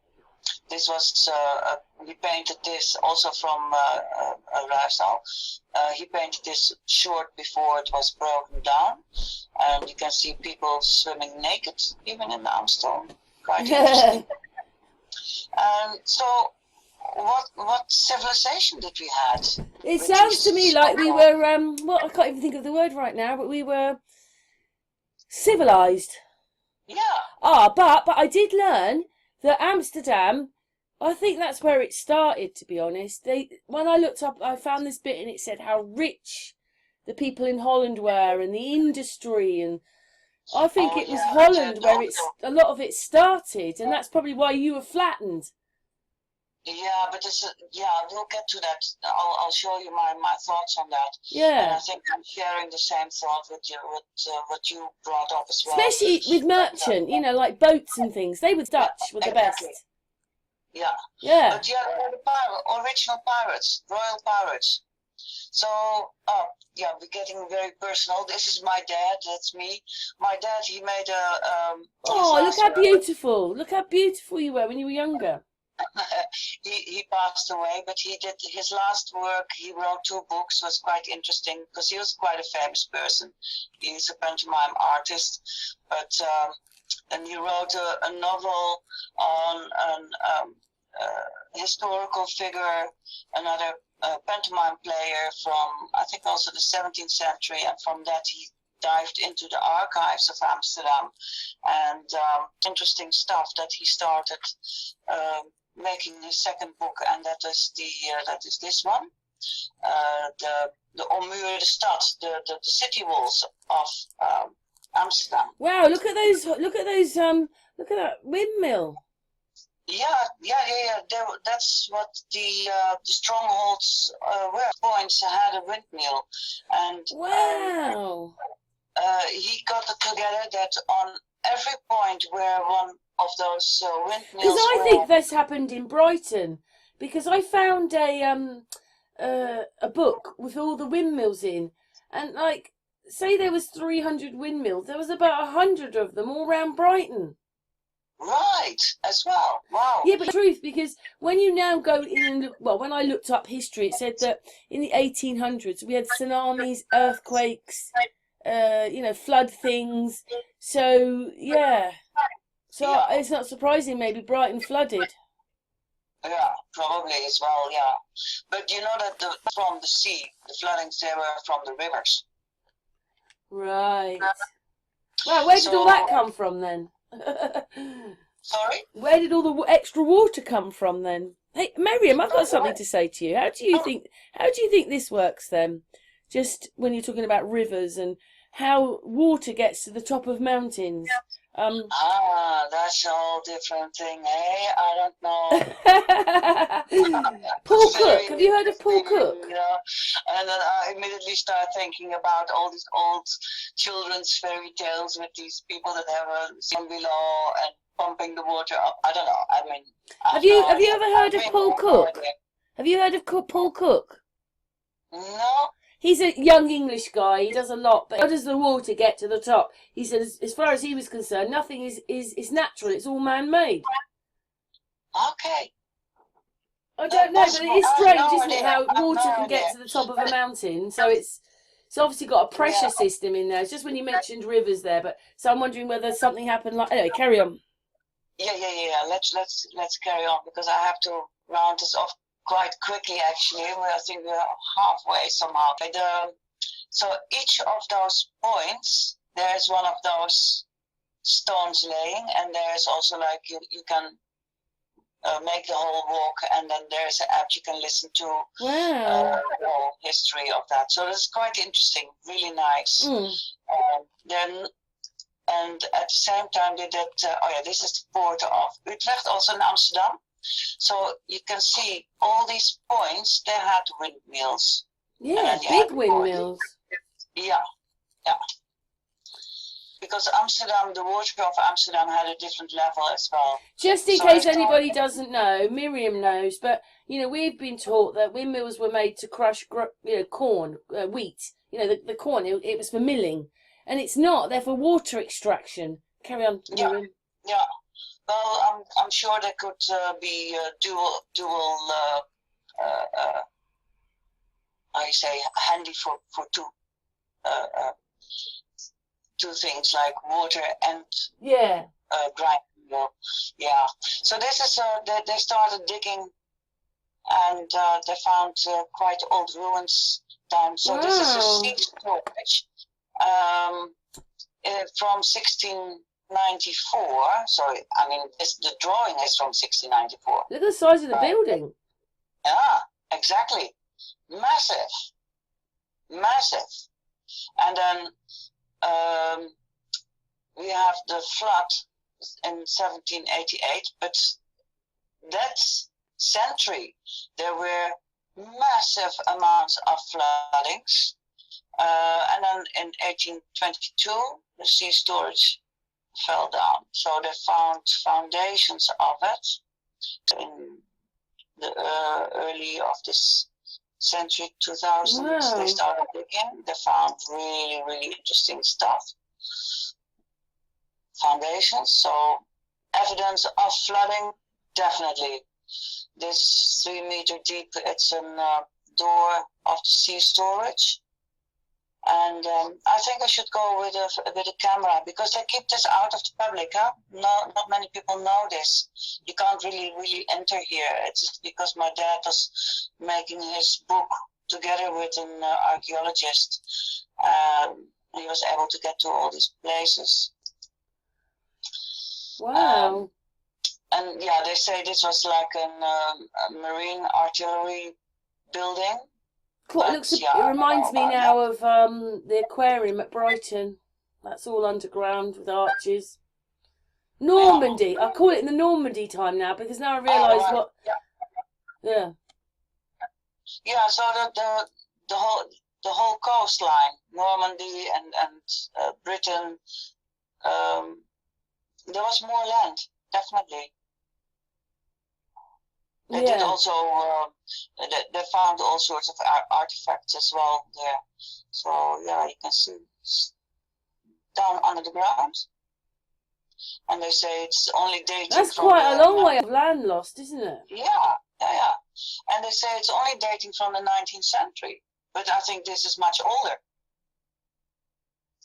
This was, he painted this also from Ruisdael. He painted this short before it was broken down. And you can see people swimming naked, even in the Amstel. Quite interesting. So, what civilization did we had? It sounds to me like we were, well, I can't even think of the word right now, but we were civilized. Yeah. But I did learn that Amsterdam, I think that's where it started, to be honest. When I looked up, I found this bit and it said how rich the people in Holland were and the industry, and I think it was Holland where a lot of it started, and that's probably why you were flattened. Yeah, but we'll get to that. I'll show you my thoughts on that. Yeah. And I think I'm sharing the same thought with you, what you brought up as well. Especially with merchant, you know, like boats and things. They were Dutch, were the best. Yeah. Yeah. But yeah, the original pirates, royal pirates. So, we're getting very personal. This is my dad. That's me. My dad, he made a. Look how beautiful! Look how beautiful you were when you were younger. He passed away, but he did his last work. He wrote 2 books. Was quite interesting because he was quite a famous person. He's a pantomime artist, but and he wrote a novel on an historical figure, another pantomime player from I think also the 17th century, and from that he dived into the archives of Amsterdam, and interesting stuff that he started. Making his second book, and that is this one, the Ommuur de Stad, the city walls of Amsterdam. Wow! Look at those! Look at that windmill. Yeah. That's what the strongholds were. Points had a windmill, and wow. He got it together that on every point where one of those windmills. Because I think this happened in Brighton, because I found a book with all the windmills in, and like say there was 300 windmills, there was about 100 of them all around Brighton. Right, as well. Wow. Yeah, but truth, because when you now go in and look, well, when I looked up history, it said that in the 1800s we had tsunamis, earthquakes, flood things. So yeah. So it's not surprising maybe Brighton flooded. Yeah, probably as well, yeah. But you know that from the sea, the floodings, they were from the rivers. Right. Well, where did all that come from then? Sorry? Where did all the extra water come from then? Hey, Miriam, I've got something to say to you. How do you think this works then? Just when you're talking about rivers and how water gets to the top of mountains. That's a whole different thing, eh? I don't know. Paul Cook, have you heard of Paul Cook? Yeah. And then I immediately start thinking about all these old children's fairy tales with these people that have a zombie law and pumping the water up. I don't know. I mean, Have you ever heard of Paul Cook? Have you heard of Paul Cook? No. He's a young English guy. He does a lot, but how does the water get to the top? He said, as far as he was concerned, nothing is natural. It's all man-made. Okay. I don't know, but it is strange, isn't it, how water no can get idea. to the top of a mountain? So it's obviously got a pressure system in there. It's just when you mentioned rivers there, but so I'm wondering whether something happened. Like anyway, carry on. Yeah. Let's carry on because I have to round this off quite quickly. Actually, I think we're halfway somehow. But, so each of those points, there's one of those stones laying, and there's also like you can make the whole walk, and then there's an app you can listen to. Wow. The whole history of that. So it's quite interesting, really nice. Then, and at the same time they did, this is the port of Utrecht, also in Amsterdam. So you can see all these points, they had windmills. Yeah, big windmills. Yeah. Because Amsterdam, the water of Amsterdam had a different level as well. Just in case anybody doesn't know, Miriam knows, but, we've been taught that windmills were made to crush, corn, wheat. The corn, it was for milling. And it's not, they're for water extraction. Carry on, Miriam. Yeah. Well, I'm sure there could be dual handy for two things like water and grinding. Yeah. So this is they started digging, and they found quite old ruins down. So this is a sea storage from 1694. So I mean, the drawing is from 1694. Look at the size of the building. Yeah, exactly. Massive. And then we have the flood in 1788, but that century there were massive amounts of floodings, and then in 1822 the sea storage fell down, so they found foundations of it in the early of this century 2000s. Wow. They started digging. They found really, really interesting stuff. Foundations, so evidence of flooding, definitely. This 3 meter deep. It's a door of the sea storage, and I think I should go with a camera because they keep this out of the public. Huh? No, not many people know this. You can't really enter here. It's because my dad was making his book together with an archaeologist. He was able to get to all these places. Wow. And yeah, they say this was like a marine artillery building. Cool. It reminds me now of the aquarium at Brighton. That's all underground with arches. Normandy. I call it the Normandy time now because now I realise what. Yeah. Yeah. So the whole coastline, Normandy and Britain. There was more land, definitely. They did also. They found all sorts of artifacts as well there. So yeah, you can see down under the ground. And they say it's only dating. That's quite a long way of land lost, isn't it? Yeah. And they say it's only dating from the 19th century. But I think this is much older.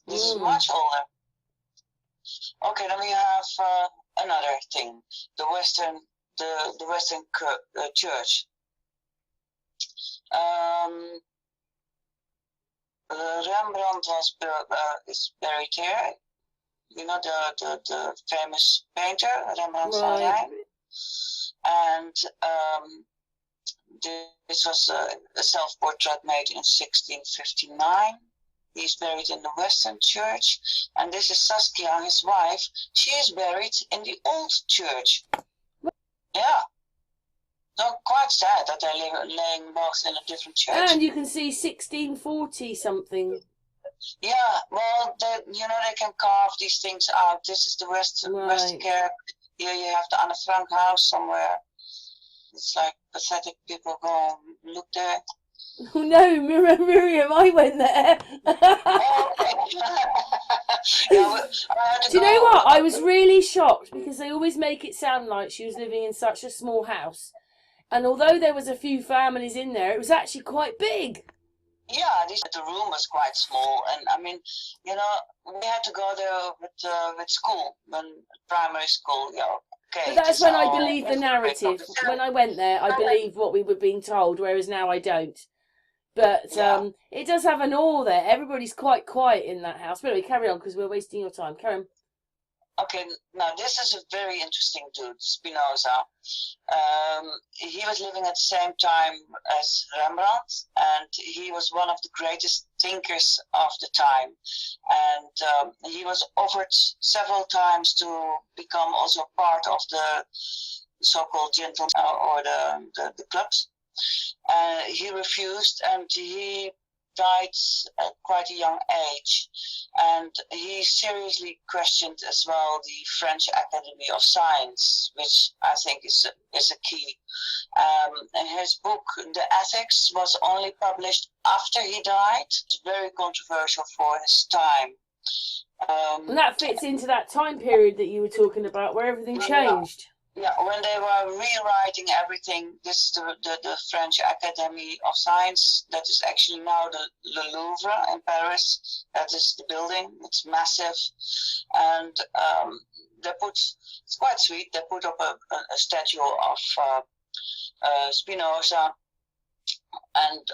This is much older. Okay, then we have another thing, the Western Church. Rembrandt is buried here. The famous painter Rembrandt van Rijn. And this was a self-portrait made in 1659. He's buried in the Western Church, and this is Saskia, his wife. She is buried in the Old Church. Yeah. So quite sad that they're laying both in a different church. And you can see 1640 something. Yeah, well, they can carve these things out. This is the Western Kerk. Here you have the Anne Frank house somewhere. It's like pathetic people go and look there. Oh no, Miriam, I went there. Oh, okay. Yeah, well, I had to Do you go. know what? I was really shocked because they always make it sound like she was living in such a small house. And although there was a few families in there, it was actually quite big. Yeah, the room was quite small, and I mean, you know, we had to go there with school, when primary school. You know, okay. But that's when I believed the narrative. When I went there, I believed what we were being told, whereas now I don't. But it does have an awe there. Everybody's quite quiet in that house. But anyway, carry on, because we're wasting your time. Carry on. Okay, now this is a very interesting dude, Spinoza. He was living at the same time as Rembrandt, and he was one of the greatest thinkers of the time. And he was offered several times to become also part of the so-called gentlemen or the clubs. He refused, and he died at quite a young age, and he seriously questioned as well the French Academy of Science, which I think is a key. And his book, The Ethics, was only published after he died. It's very controversial for his time. And that fits into that time period that you were talking about, where everything changed. Yeah, when they were rewriting everything, this is the French Academy of Science, that is actually now the Louvre in Paris. That is the building. It's massive. And it's quite sweet, they put up a statue of Spinoza, and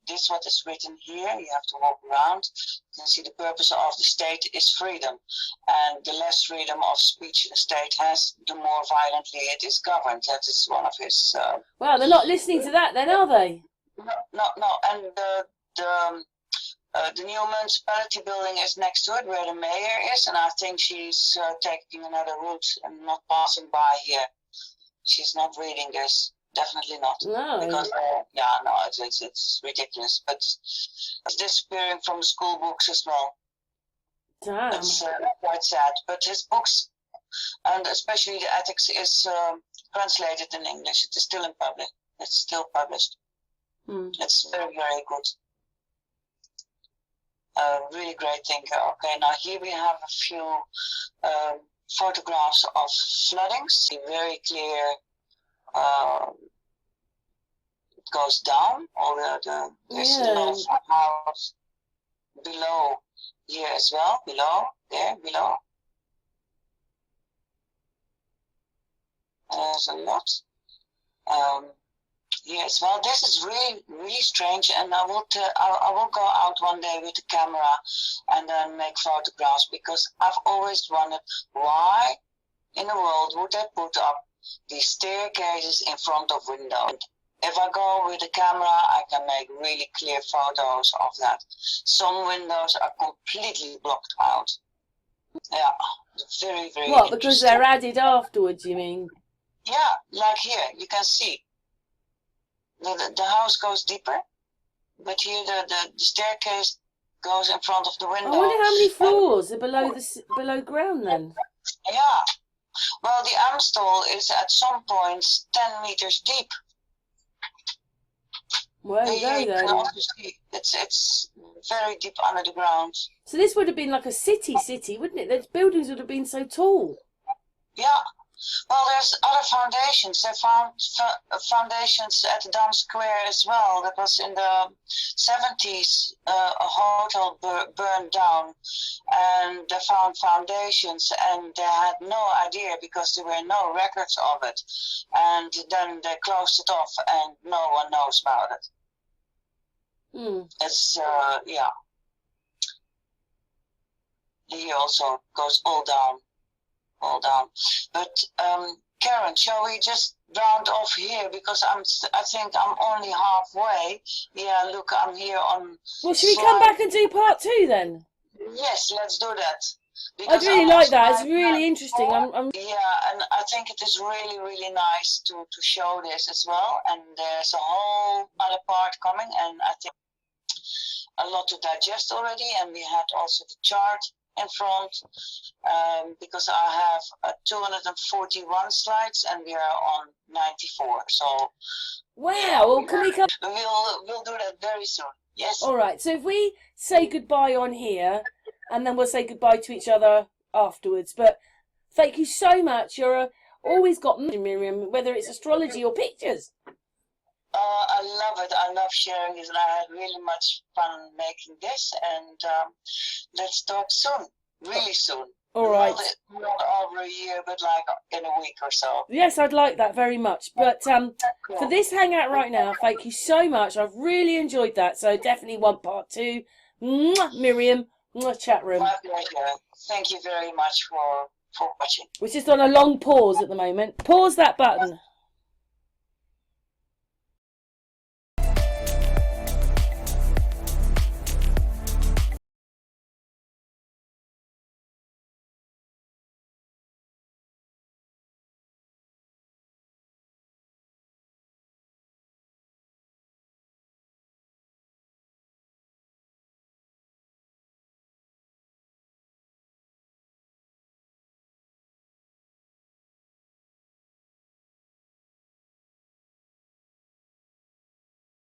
this is what is written here. You have to walk around. You can see the purpose of the state is freedom, and the less freedom of speech the state has, the more violently it is governed. That is one of his. Well, they're not listening to that, then, are they? No. And the new municipality building is next to it, where the mayor is, and I think she's taking another route and not passing by here. She's not reading this. Definitely not. No. Because it's ridiculous. But it's disappearing from the school books as well. Damn. It's quite sad. But his books, and especially the Ethics, is translated in English. It is still in public. It's still published. It's very, very good. Really great thinker. Okay, now here we have a few photographs of floodings. Very clear. It goes down, or there's a lot of house below here as well. Below. There's a lot. Here as well. This is really, really strange, and I will go out one day with the camera and then make photographs, because I've always wondered why in the world would they put up these staircases in front of windows. If I go with the camera, I can make really clear photos of that. Some windows are completely blocked out. Yeah, very, very. What, because they're added afterwards, you mean? Yeah, like here, you can see. The house goes deeper, but here the staircase goes in front of the window. I wonder how many floors are below ground then. Yeah. Well, the Amstel is at some points 10 meters deep. Well, you go then. It's very deep under the ground. So this would have been like a city, wouldn't it? The buildings would have been so tall. Yeah. Well, there's other foundations. They found foundations at the Dam Square as well. That was in the 70s. A hotel burned down, and they found foundations, and they had no idea because there were no records of it. And then they closed it off, and no one knows about it. It's yeah. Here also goes all down. But Karen, shall we just round off here, because I think I'm only halfway. Yeah, look, I'm here on. Well, should we come back and do part 2 then? Yes, let's do that. I'd really like that. It's really interesting. Yeah, and I think it is really, really nice to show this as well. And there's a whole other part coming, and I think a lot to digest already. And we had also the chart. in front, because I have 241 slides and we are on 94. So Wow. yeah, Well, can we come? we'll do that very soon. Yes. All right. So if we say goodbye on here, and then we'll say goodbye to each other afterwards. But thank you so much. You're always got Miriam, whether it's astrology or pictures. I love it. I love sharing this, and I had really much fun making this. And let's talk soon, really soon. All right. Not over a year, but like in a week or so. Yes, I'd like that very much. But for this hangout right now, thank you so much. I've really enjoyed that. So definitely want part 2. Mwah, Miriam, mwah, chat room. My pleasure. Thank you very much for watching. We're just on a long pause at the moment. Pause that button.